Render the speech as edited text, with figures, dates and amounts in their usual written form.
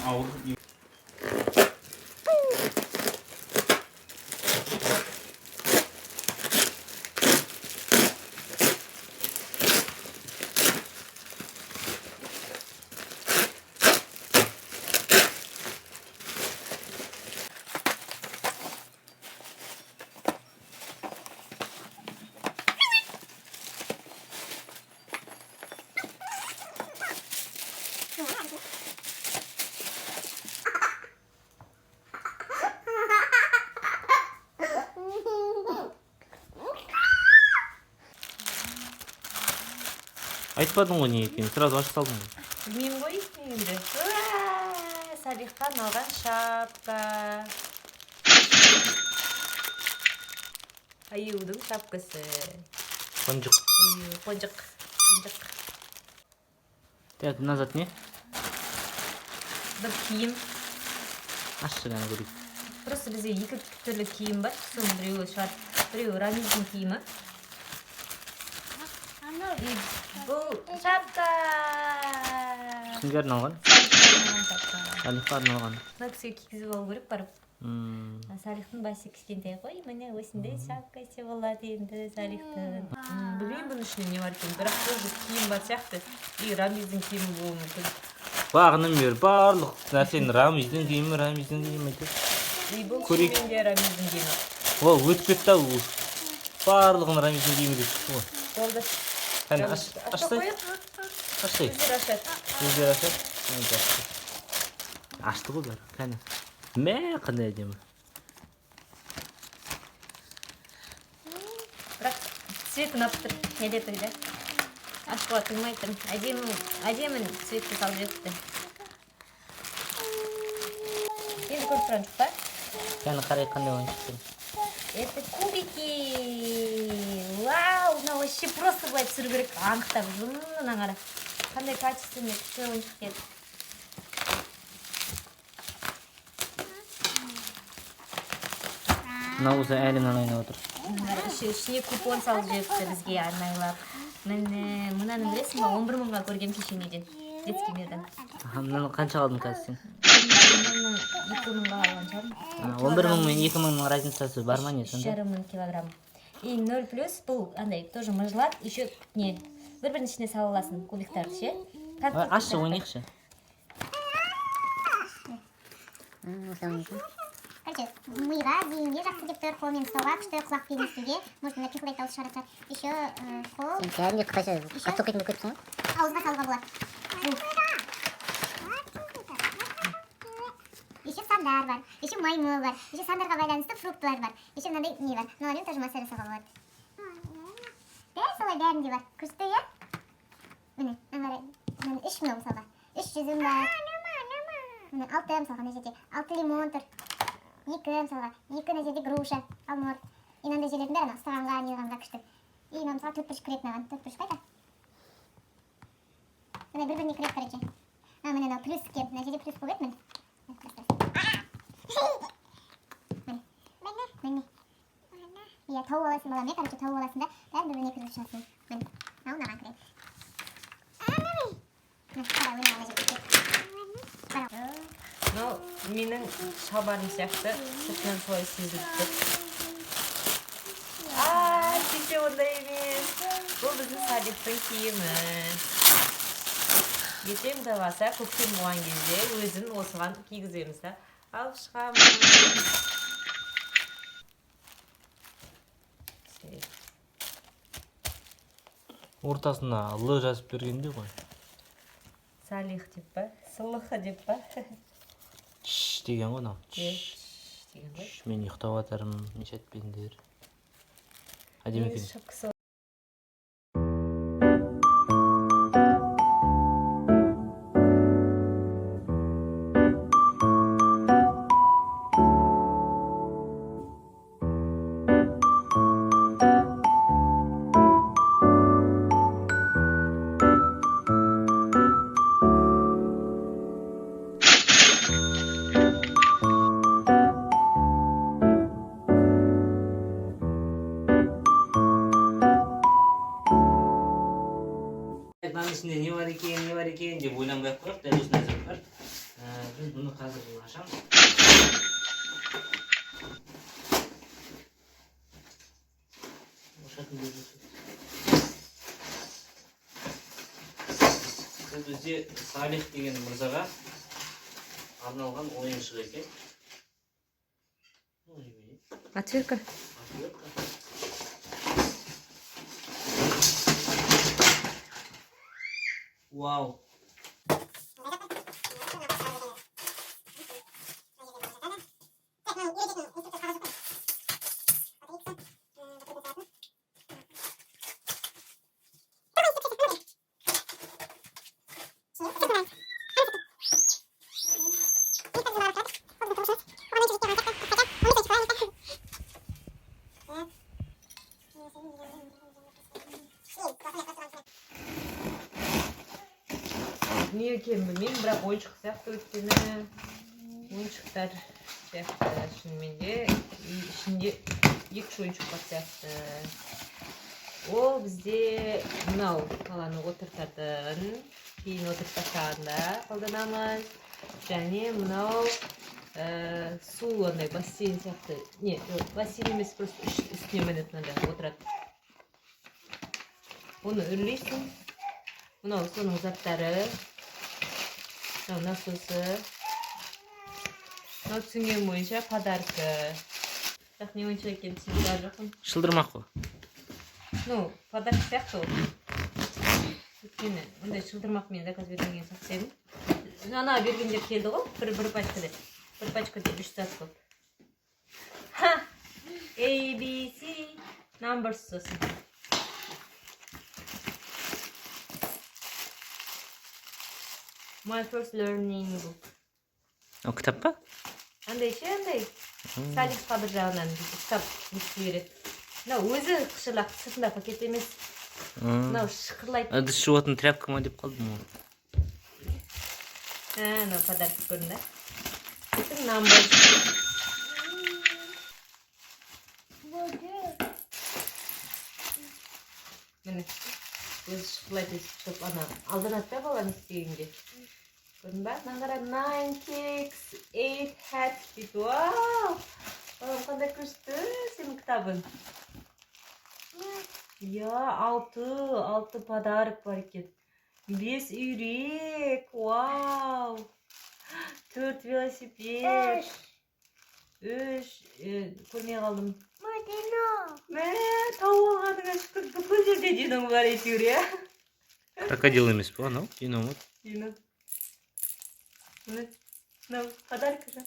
ауыр. Айтпадың ғой не екенін, сразу ашып салдың ғой. Білмеймін ғой енді. Салихтан алған шапка. Аюдың шапкасы. Қонжық. Аю, қонжық. Так, назад не? Бір киім. Ашшы ғана көрейік. Просто бізде екі түрлі киім бар. Соның біреуі шығар. Біреуі Рамиздің киімі. Бұл шапка. Кімге арналған? Салихқа арналған. Мына кісіге кигізіп алу керек барып. Салихтың басы кішкентай ғой. Міне осындай шапкасы болады енді Салихтың. Білмеймін бұның ішінде не бар екен. Бірақ тоже киім бар сияқты. И Рамиздің киімі болуы мүмкін. Бағының бері барлық нәрсені Рамиздің киімі айтып. И бұл киіммен де Рамиздің киімі. О, өтіп кетті-ау. Барлығын Рамиздің киімі деп шықты ғой. Болды. Кәне, ашсай. Ашсай. Өздер ашады. Ашты ғой бәрі. Кәне. Мә, қандай әдемі. Бірақ цвет ұнап тұр. Не деп тұр, да? Ашқыла қимай тұр. Әдемін цветті салып жетті. Енді көріп тұрған жоқ па? Кәне, қарай қандай ойыншықтың. Это кубики. Вау, мына вообще просто былай түсіру керек. Анықтап, жымынан қара. Қандай качественный күшті ойыншық еді. Мына өзі әліңнен ойнап отыр. Ішіне купон салып жіберіпті бізге арнайлап. Міне, мынаны білесің ба? 11 мыңға көргем печеньеден. Детский мирдан. Мынаны қанша алдың қазір сен? 2 мыңға алған шығармын. 11 мың мен 2 мыңның разницасы бар ма не сонда? 3,5 мың килограмм. И 0 плюс бұл андай тоже мыжылады. Еще не бір-бірінің ішіне сала аласың кубиктарды ше. Ашшы ойнайықшы. Короче, мыйға дейінге жақсы деп тұр, қолмен ұстауға, күшті құлақ келместеге, может, мына пихлайды алып шығарады. Еще қол... Сен кәдімге қытайша қатты оқитын болып кетіпсің ғой? Ауызға салуға болады. Еще сандар бар, еще маймыл бар, еще сандарға байланысты фруктылар бар. Еще мынандай не бар, мыналармен тоже массаж жасауға болады. Дәл солай бәрінде бар. Күшті, иә? Міне, міне 3 мынау мысалға. 3 жүзім бар. Міне 6 мысалға мына жерде. 6 лимон тұр. 2 мысалға. 2 мына жерде груша, алмұрт. И мынандай жерлердің бәрі ұстағанға, неғанға күшті. И мына мысалға 4 бұрыш кіреді мынаған. 4 бұрыш қайда? Міне бір-біріне кіреді, короче. Міне мынау плюс ке. Мына жерде плюс болып еді міне. Міне. Иә, тауып аласың балам, короче, тауып аласың да, бәрі бір-біріне кіріп шығасың. Міне, мынаған кіреді. Қара өлі ана жерде кіреді. Мынау менің шалбарым сияқты сыртынан солай сезіліп тұр. Десе ондай емес. Бұл біздің Салихтың киімі. Ертең табаса көктем болған кезде өзін осыған кигіземіз да алып шығамыз. Ортасына Л жазып бергенде ғой. Салих деп па? Сылықы деп па? Шш деген ғой нау. Деген ғой. Мен ұйықтап жатырмын, неше етпеңдер. Әдемі екен. Мынаның ішінде не бар екен деп ойланбай-ақ қояйық, дәл осы нәрсе бар. Biz bunu қазір ашамыз. Ошатын көрсетіп. Бұл бізде Салих деген мырзаға арналған ойыншық екен. Отвертка. Вау. Не екенін білмеймін, бірақ ойыншық сияқты өйткені ойыншықтар сияқты шынымен де ішінде екі ойыншық бар сияқты. Ол бізде мынау баланы отыртатын, кейін отырып тастағанда қолданамыз. Және мынау су ондай бассейн сияқты. Не, бассейн емес, просто үстіне мініп мынандай отырады. Оны үрлейсің. Мынау соның заттары. Мынау насосы. Мынау түсінген бойынша подарка. Так не ойыншық екенін түсінген жоқпын. Шылдырмақ қой. Ну, подарка сияқты ол. Өйткені ондай шылдырмақпен заказ бергенге сатсайдым. Ана бергендер келді ғой, бір пачкада. Бір пачкада 3 зат болды. Ха! ABC numbers сосын. My first learning book. О, кітап па? Андай ше, андай. Салихқа бір жағынан кітап несі береді. Мынау өзі қышырлақ сыртында пакет емес. Мынау шықырлайды. Ыдыс жуатын тряпка ма деп қалдым ғой. Мынау подарка көрінді. Bütün numbers. Міне. Өзі шықырлайды, сөйтіп ана алданады да баланы істегенде. Көрдің ба? Мына қара 9 cakes, 8 hats дейді. Вау! Балам қандай күшті сенің кітабың. Я, 6 подарок бар екен. 5 үйрек. Вау! 4 велосипед. 3 көрмей қалдым. Мә, тауып алғаныңа шүкір, бүкіл жерде диноң бар әйтеуір, иә? Крокодил емес па, анау? Дино ма? Дино. Міне, мынау подарка же.